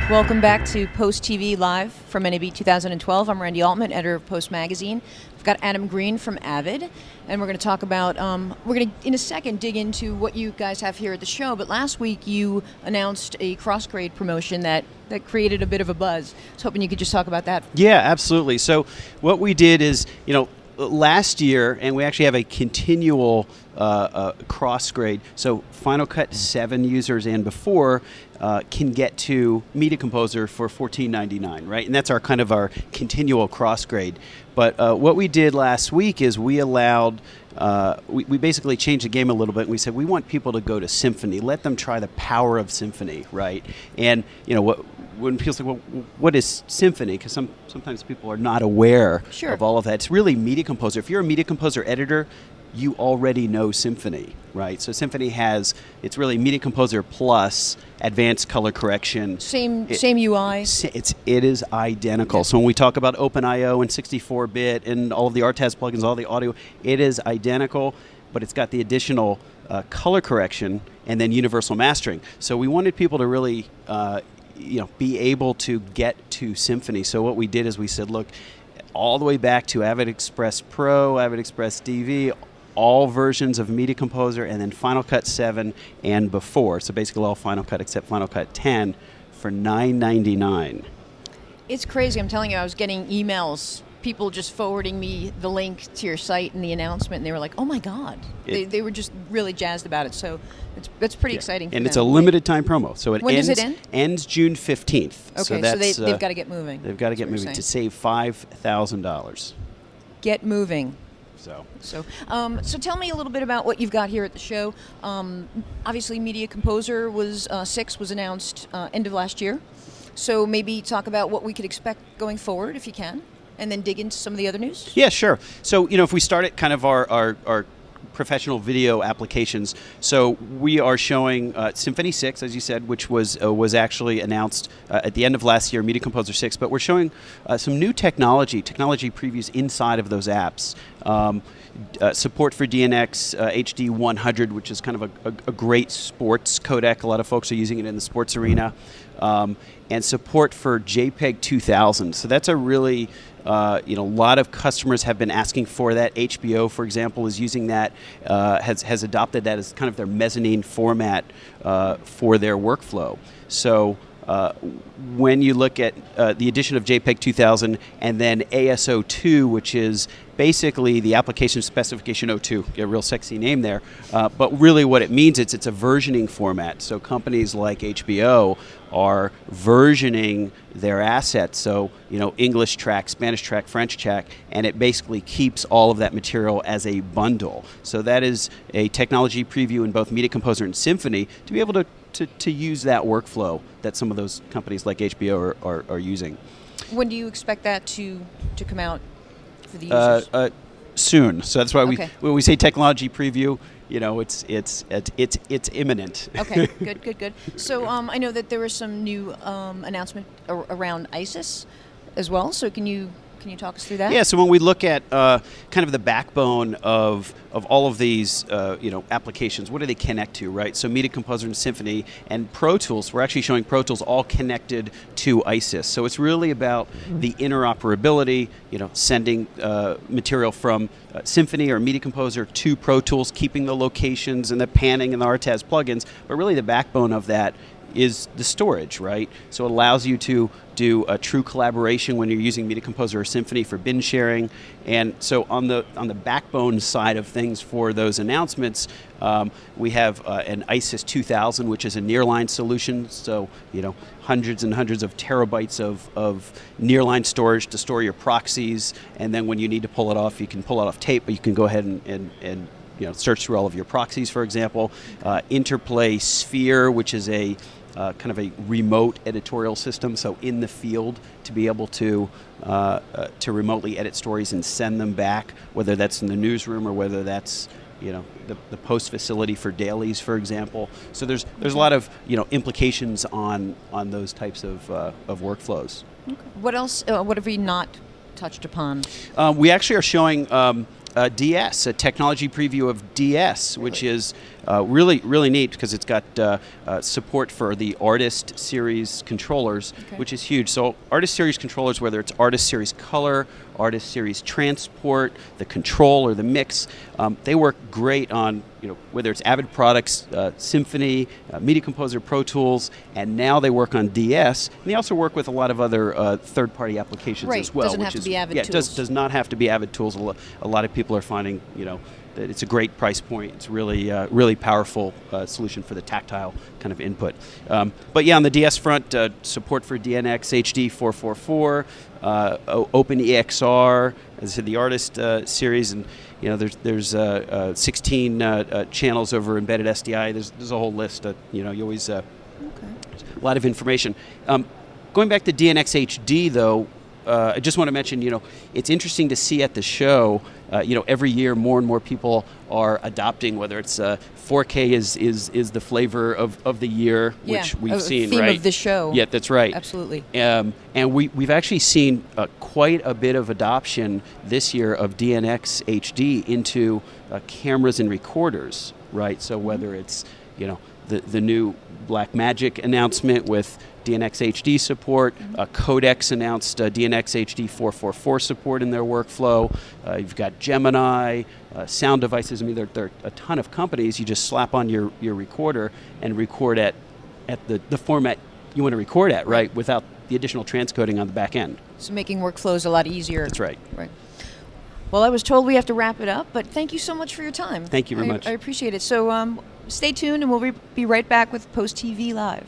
Welcome back to Post TV Live from NAB 2012. I'm Randy Altman, editor of Post Magazine. We've got Adam Green from Avid, and we're going to talk about, we're going to, in a second, dig into what you guys have here at the show. But last week you announced a cross-grade promotion that created a bit of a buzz. I was hoping you could just talk about that. Yeah, absolutely. So what we did is, last year, and we actually have a continual cross-grade, so Final Cut 7 users and before can get to Media Composer for $14.99, right? And that's our kind of our continual cross-grade. But what we did last week is we allowed, we basically changed the game a little bit, and we said we want people to go to Symphony, let them try the power of Symphony, right? And when people say, well, what is Symphony? Because sometimes people are not aware of all of that. It's really Media Composer. If you're a Media Composer editor, you already know Symphony, right? So Symphony it's really Media Composer plus advanced color correction. Same UI? It is identical. Yeah. So when we talk about OpenIO and 64-bit and all of the RTAS plugins, all the audio, it is identical, but it's got the additional color correction and then universal mastering. So we wanted people to really be able to get to Symphony. So what we did is we said, look, all the way back to Avid Express Pro, Avid Express DV, all versions of Media Composer, and then Final Cut 7 and before. So basically all Final Cut except Final Cut 10 for $9.99. It's crazy. I'm telling you, I was getting emails, people just forwarding me the link to your site and the announcement, and they were like, oh my God. They were just really jazzed about it. So that's pretty exciting for and them. it's a limited time promo. So when does it end? Ends June 15th. Okay, so they've got to get moving. They've got to get moving to save $5,000. Get moving. So tell me a little bit about what you've got here at the show. Obviously, Media Composer 6 was announced end of last year. So maybe talk about what we could expect going forward, if you can, and then dig into some of the other news. Yeah, sure. So if we start at kind of our professional video applications, so we are showing Symphony 6, as you said, which was actually announced at the end of last year, Media Composer 6, but we're showing some new technology previews inside of those apps. Support for DNX HD 100, which is kind of a great sports codec. A lot of folks are using it in the sports arena. And support for JPEG 2000. So that's a really, a lot of customers have been asking for that. HBO, for example, is using that, has adopted that as kind of their mezzanine format for their workflow. So when you look at the addition of JPEG 2000 and then ASO2, which is basically the application specification 02, a real sexy name there, but really what it means it's a versioning format. So companies like HBO are versioning their assets, so English track, Spanish track, French track, and it basically keeps all of that material as a bundle. So that is a technology preview in both Media Composer and Symphony to be able to use that workflow that some of those companies like HBO are using. When do you expect that to come out for the users? Soon. So that's why when we say technology preview, it's imminent. Okay, good. So I know that there was some new announcement around ISIS as well. So can you talk us through that? Yeah. So when we look at kind of the backbone of all of these applications, what do they connect to, right? So Media Composer and Symphony and Pro Tools. We're actually showing Pro Tools all connected to ISIS. So it's really about the interoperability. Sending material from Symphony or Media Composer to Pro Tools, keeping the locations and the panning and the RTAS plugins. But really, the backbone of that is the storage, right? So it allows you to do a true collaboration when you're using Media Composer or Symphony for bin sharing. And so on the backbone side of things for those announcements, we have an ISIS 2000, which is a nearline solution. So hundreds and hundreds of terabytes of nearline storage to store your proxies. And then when you need to pull it off, you can pull it off tape, but you can go ahead and search through all of your proxies, for example. Interplay Sphere, which is a kind of a remote editorial system, so in the field to be able to remotely edit stories and send them back, whether that's in the newsroom or whether that's the post facility for dailies, for example. So there's a lot of implications on those types of workflows. Okay. What else? What have we not touched upon? We actually are showing DS, a technology preview of DS, which is really neat because it's got support for the Artist Series controllers, which is huge. So Artist Series controllers, whether it's Artist Series Color, Artist Series Transport, the Control, or the Mix, they work great on whether it's Avid products, Symphony, Media Composer, Pro Tools, and now they work on DS. And they also work with a lot of other third-party applications as well. Doesn't have to be Avid tools. Does not have to be Avid tools. A lot of people are finding that it's a great price point. It's really powerful solution for the tactile kind of input. But yeah, on the DS front, support for DNX HD 444, OpenEXR, as I said, the Artist Series, and there's 16 channels over embedded SDI. There's a whole list. You always a lot of information. Going back to DNX HD though. I just want to mention, it's interesting to see at the show, every year more and more people are adopting, whether it's 4K is the flavor of the year, which we've seen, theme right? of the show. Yeah, that's right. Absolutely. And we've actually seen quite a bit of adoption this year of DNX HD into cameras and recorders, right? So whether it's, the new Blackmagic announcement with DNX HD support. Codex announced DNX HD 444 support in their workflow. You've got Gemini, sound devices. I mean, there are a ton of companies. You just slap on your recorder and record at the format you want to record at, right, without the additional transcoding on the back end. So making workflows a lot easier. That's right. Right. Well, I was told we have to wrap it up, but thank you so much for your time. Thank you very much. I appreciate it. So stay tuned, and we'll be right back with Post TV Live.